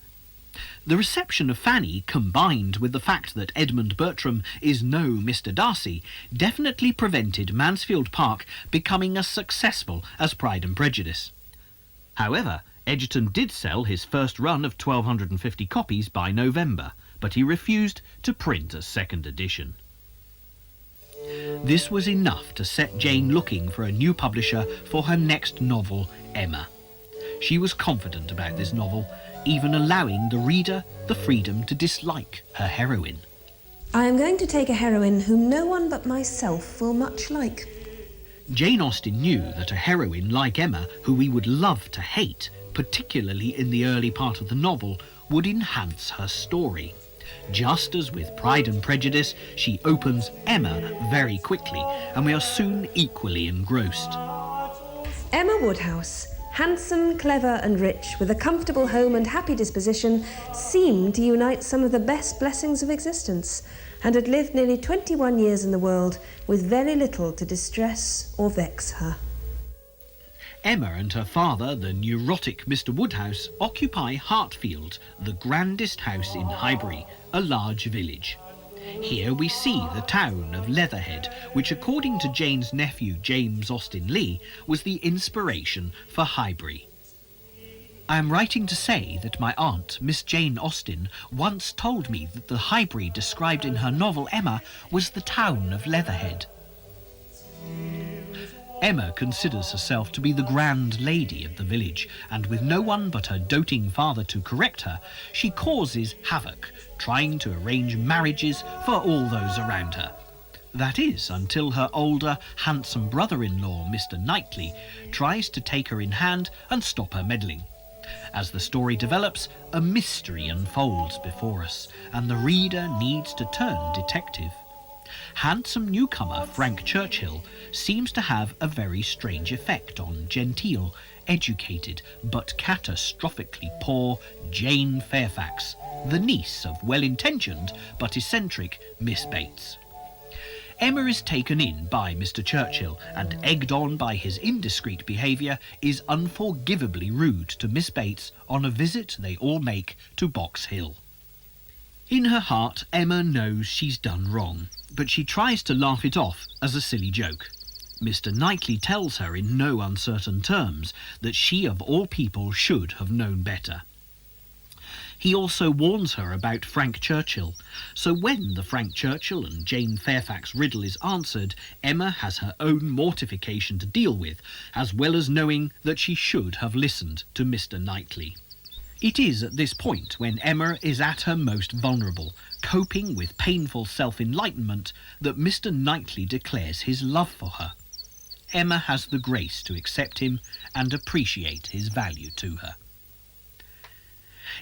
The reception of Fanny, combined with the fact that Edmund Bertram is no Mr. Darcy, definitely prevented Mansfield Park becoming as successful as Pride and Prejudice. However, Egerton did sell his first run of 1,250 copies by November, but he refused to print a second edition. This was enough to set Jane looking for a new publisher for her next novel, Emma. She was confident about this novel, even allowing the reader the freedom to dislike her heroine. I am going to take a heroine whom no one but myself will much like. Jane Austen knew that a heroine like Emma, who we would love to hate, particularly in the early part of the novel, would enhance her story. Just as with Pride and Prejudice, she opens Emma very quickly, and we are soon equally engrossed. Emma Woodhouse, handsome, clever and rich, with a comfortable home and happy disposition, seemed to unite some of the best blessings of existence, and had lived nearly 21 years in the world with very little to distress or vex her. Emma and her father, the neurotic Mr. Woodhouse, occupy Hartfield, the grandest house in Highbury, a large village. Here we see the town of Leatherhead, which according to Jane's nephew James Austen Leigh was the inspiration for Highbury. I am writing to say that my aunt, Miss Jane Austen, once told me that the Highbury described in her novel Emma was the town of Leatherhead. Emma considers herself to be the grand lady of the village, and with no one but her doting father to correct her, she causes havoc, trying to arrange marriages for all those around her. That is, until her older, handsome brother-in-law, Mr. Knightley, tries to take her in hand and stop her meddling. As the story develops, a mystery unfolds before us, and the reader needs to turn detective. Handsome newcomer Frank Churchill seems to have a very strange effect on genteel, educated, but catastrophically poor Jane Fairfax, the niece of well-intentioned but eccentric Miss Bates. Emma is taken in by Mr. Churchill and, egged on by his indiscreet behaviour, is unforgivably rude to Miss Bates on a visit they all make to Box Hill. In her heart, Emma knows she's done wrong, but she tries to laugh it off as a silly joke. Mr. Knightley tells her in no uncertain terms that she of all people should have known better. He also warns her about Frank Churchill, so when the Frank Churchill and Jane Fairfax riddle is answered, Emma has her own mortification to deal with, as well as knowing that she should have listened to Mr. Knightley. It is at this point when Emma is at her most vulnerable, coping with painful self-enlightenment, that Mr. Knightley declares his love for her. Emma has the grace to accept him and appreciate his value to her.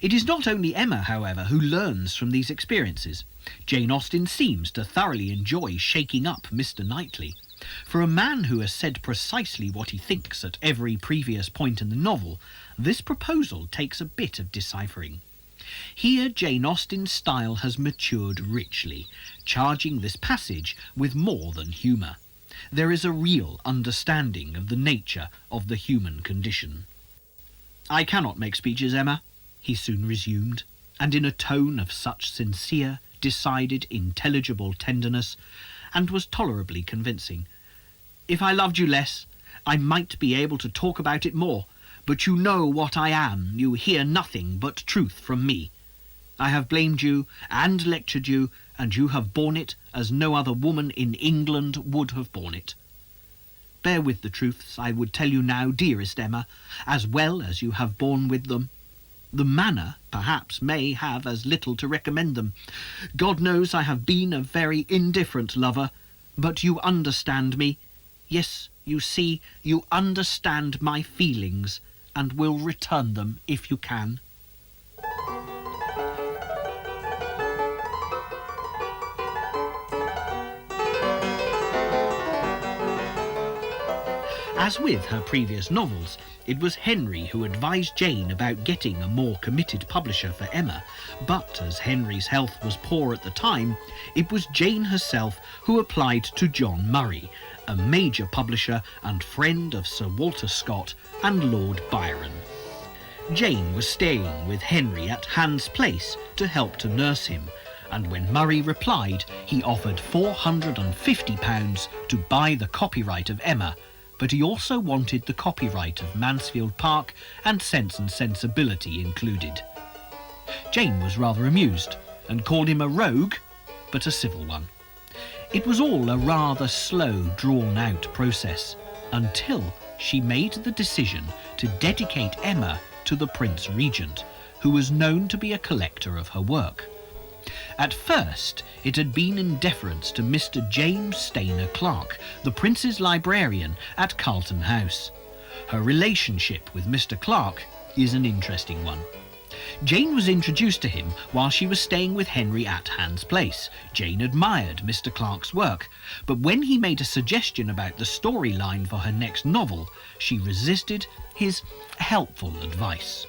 It is not only Emma, however, who learns from these experiences. Jane Austen seems to thoroughly enjoy shaking up Mr. Knightley. For a man who has said precisely what he thinks at every previous point in the novel, this proposal takes a bit of deciphering. Here Jane Austen's style has matured richly, charging this passage with more than humour. There is a real understanding of the nature of the human condition. "I cannot make speeches, Emma," he soon resumed, and in a tone of such sincere, decided, intelligible tenderness, and was tolerably convincing. "If I loved you less, I might be able to talk about it more, but you know what I am. You hear nothing but truth from me. I have blamed you and lectured you, and you have borne it as no other woman in England would have borne it. Bear with the truths I would tell you now, dearest Emma, as well as you have borne with them. The manner, perhaps, may have as little to recommend them. God knows I have been a very indifferent lover, but you understand me. Yes, you see, you understand my feelings, and will return them if you can." As with her previous novels, it was Henry who advised Jane about getting a more committed publisher for Emma, but as Henry's health was poor at the time, it was Jane herself who applied to John Murray, a major publisher and friend of Sir Walter Scott and Lord Byron. Jane was staying with Henry at Hans Place to help to nurse him, and when Murray replied, he offered £450 to buy the copyright of Emma, but he also wanted the copyright of Mansfield Park and Sense and Sensibility included. Jane was rather amused and called him a rogue, but a civil one. It was all a rather slow, drawn-out process, until she made the decision to dedicate Emma to the Prince Regent, who was known to be a collector of her work. At first, it had been in deference to Mr. James Stainer Clark, the Prince's librarian at Carlton House. Her relationship with Mr. Clark is an interesting one. Jane was introduced to him while she was staying with Henry at Hans Place. Jane admired Mr. Clark's work, but when he made a suggestion about the storyline for her next novel, she resisted his helpful advice.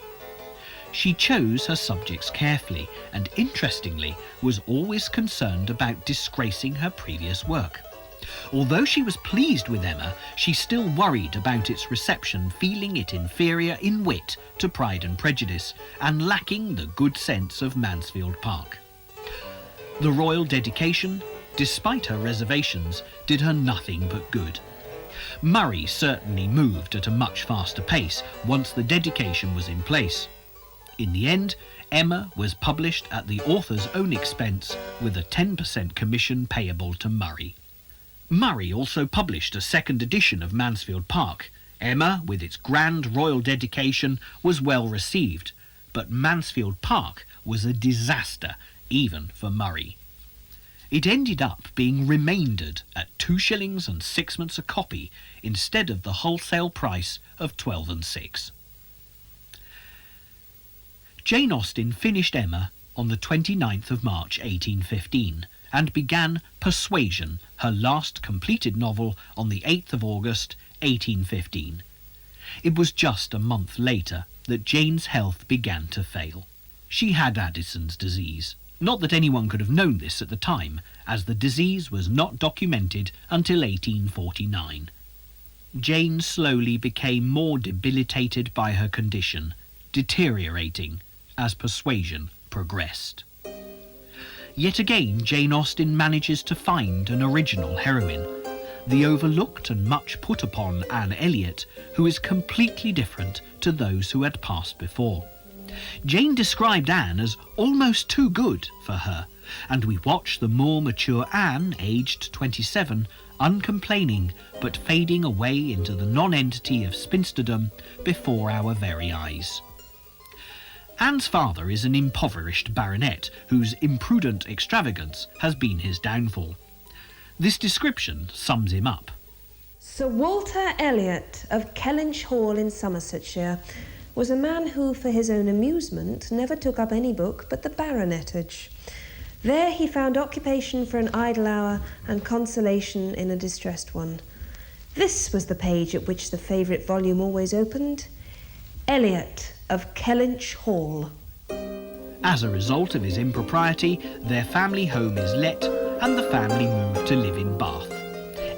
She chose her subjects carefully and, interestingly, was always concerned about disgracing her previous work. Although she was pleased with Emma, she still worried about its reception, feeling it inferior in wit to Pride and Prejudice and lacking the good sense of Mansfield Park. The royal dedication, despite her reservations, did her nothing but good. Murray certainly moved at a much faster pace once the dedication was in place. In the end, Emma was published at the author's own expense with a 10% commission payable to Murray. Murray also published a second edition of Mansfield Park. Emma, with its grand royal dedication, was well received, but Mansfield Park was a disaster, even for Murray. It ended up being remaindered at 2 shillings and 6pence a copy instead of the wholesale price of 12 and 6. Jane Austen finished Emma on the 29th of March 1815 and began Persuasion, her last completed novel, on the 8th of August 1815. It was just a month later that Jane's health began to fail. She had Addison's disease. Not that anyone could have known this at the time, as the disease was not documented until 1849. Jane slowly became more debilitated by her condition, deteriorating as Persuasion progressed. Yet again, Jane Austen manages to find an original heroine, the overlooked and much put upon Anne Elliot, who is completely different to those who had passed before. Jane described Anne as almost too good for her, and we watch the more mature Anne, aged 27, uncomplaining but fading away into the nonentity of spinsterdom before our very eyes. Anne's father is an impoverished baronet whose imprudent extravagance has been his downfall. This description sums him up. Sir Walter Elliot of Kellynch Hall in Somersetshire was a man who, for his own amusement, never took up any book but the baronetage. There he found occupation for an idle hour and consolation in a distressed one. This was the page at which the favourite volume always opened. Elliot of Kellynch Hall. As a result of his impropriety, their family home is let and the family moved to live in Bath.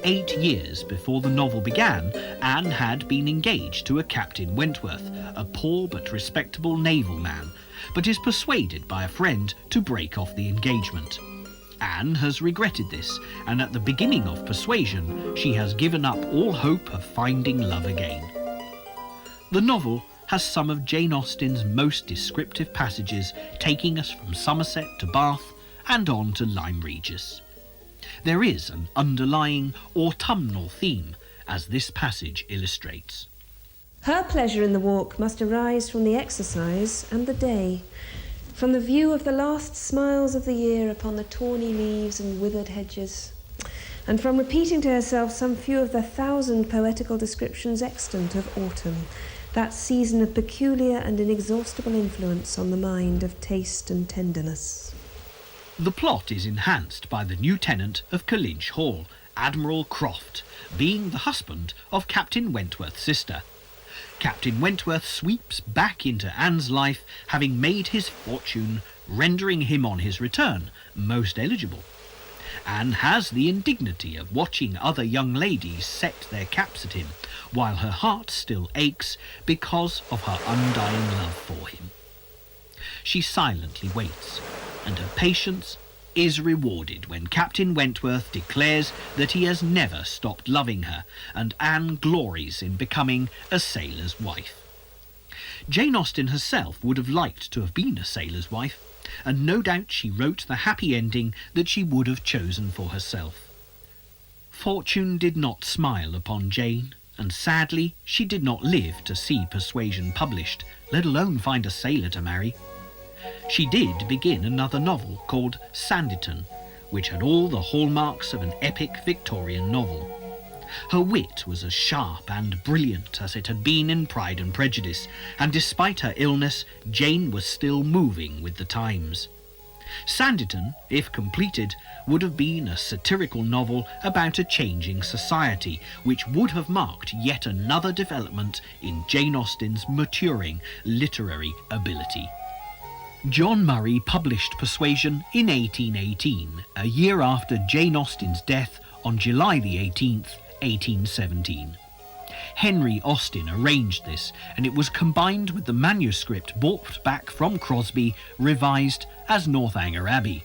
8 years before the novel began, Anne had been engaged to a Captain Wentworth, a poor but respectable naval man, but is persuaded by a friend to break off the engagement. Anne has regretted this, and at the beginning of Persuasion, she has given up all hope of finding love again. The novel has some of Jane Austen's most descriptive passages, taking us from Somerset to Bath and on to Lyme Regis. There is an underlying autumnal theme, as this passage illustrates. Her pleasure in the walk must arise from the exercise and the day, from the view of the last smiles of the year upon the tawny leaves and withered hedges, and from repeating to herself some few of the 1,000 poetical descriptions extant of autumn, that season of peculiar and inexhaustible influence on the mind of taste and tenderness. The plot is enhanced by the new tenant of Kellynch Hall, Admiral Croft, being the husband of Captain Wentworth's sister. Captain Wentworth sweeps back into Anne's life, having made his fortune, rendering him on his return most eligible. Anne has the indignity of watching other young ladies set their caps at him, while her heart still aches because of her undying love for him. She silently waits, and her patience is rewarded when Captain Wentworth declares that he has never stopped loving her, and Anne glories in becoming a sailor's wife. Jane Austen herself would have liked to have been a sailor's wife, and no doubt she wrote the happy ending that she would have chosen for herself. Fortune did not smile upon Jane, and sadly she did not live to see Persuasion published, let alone find a sailor to marry. She did begin another novel called Sanditon, which had all the hallmarks of an epic Victorian novel. Her wit was as sharp and brilliant as it had been in Pride and Prejudice, and despite her illness, Jane was still moving with the times. Sanditon, if completed, would have been a satirical novel about a changing society, which would have marked yet another development in Jane Austen's maturing literary ability. John Murray published Persuasion in 1818, a year after Jane Austen's death on July the 18th, 1817. Henry Austen arranged this, and it was combined with the manuscript brought back from Crosby, revised as Northanger Abbey.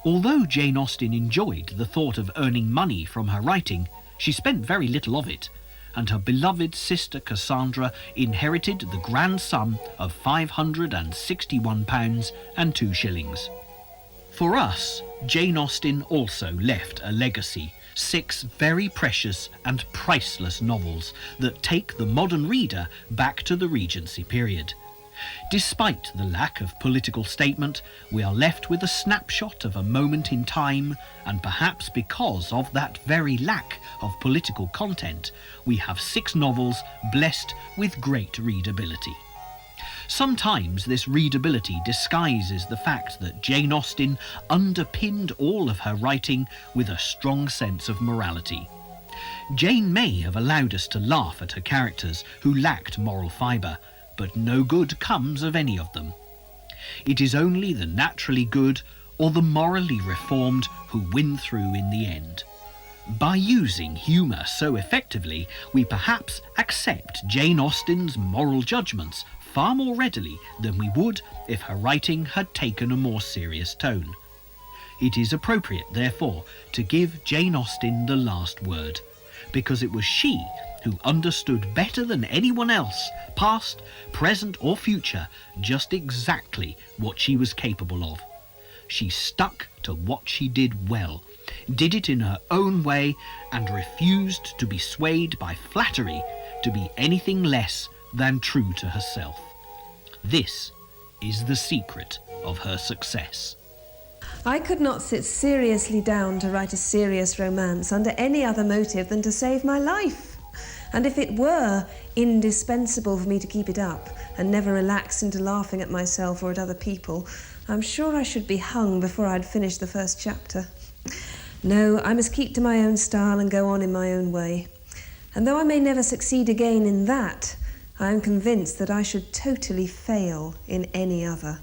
Although Jane Austen enjoyed the thought of earning money from her writing, she spent very little of it, and her beloved sister Cassandra inherited the grand sum of £561 and 2 shillings. For us, Jane Austen also left a legacy, 6 very precious and priceless novels that take the modern reader back to the Regency period. Despite the lack of political statement, we are left with a snapshot of a moment in time, and perhaps because of that very lack of political content, we have 6 novels blessed with great readability. Sometimes this readability disguises the fact that Jane Austen underpinned all of her writing with a strong sense of morality. Jane may have allowed us to laugh at her characters who lacked moral fibre, but no good comes of any of them. It is only the naturally good or the morally reformed who win through in the end. By using humour so effectively, we perhaps accept Jane Austen's moral judgments far more readily than we would if her writing had taken a more serious tone. It is appropriate, therefore, to give Jane Austen the last word, because it was she who understood better than anyone else, past, present or future, just exactly what she was capable of. She stuck to what she did well, did it in her own way, and refused to be swayed by flattery to be anything less than true to herself. This is the secret of her success. I could not sit seriously down to write a serious romance under any other motive than to save my life. And if it were indispensable for me to keep it up and never relax into laughing at myself or at other people, I'm sure I should be hung before I'd finished the first chapter. No, I must keep to my own style and go on in my own way. And though I may never succeed again in that, I am convinced that I should totally fail in any other.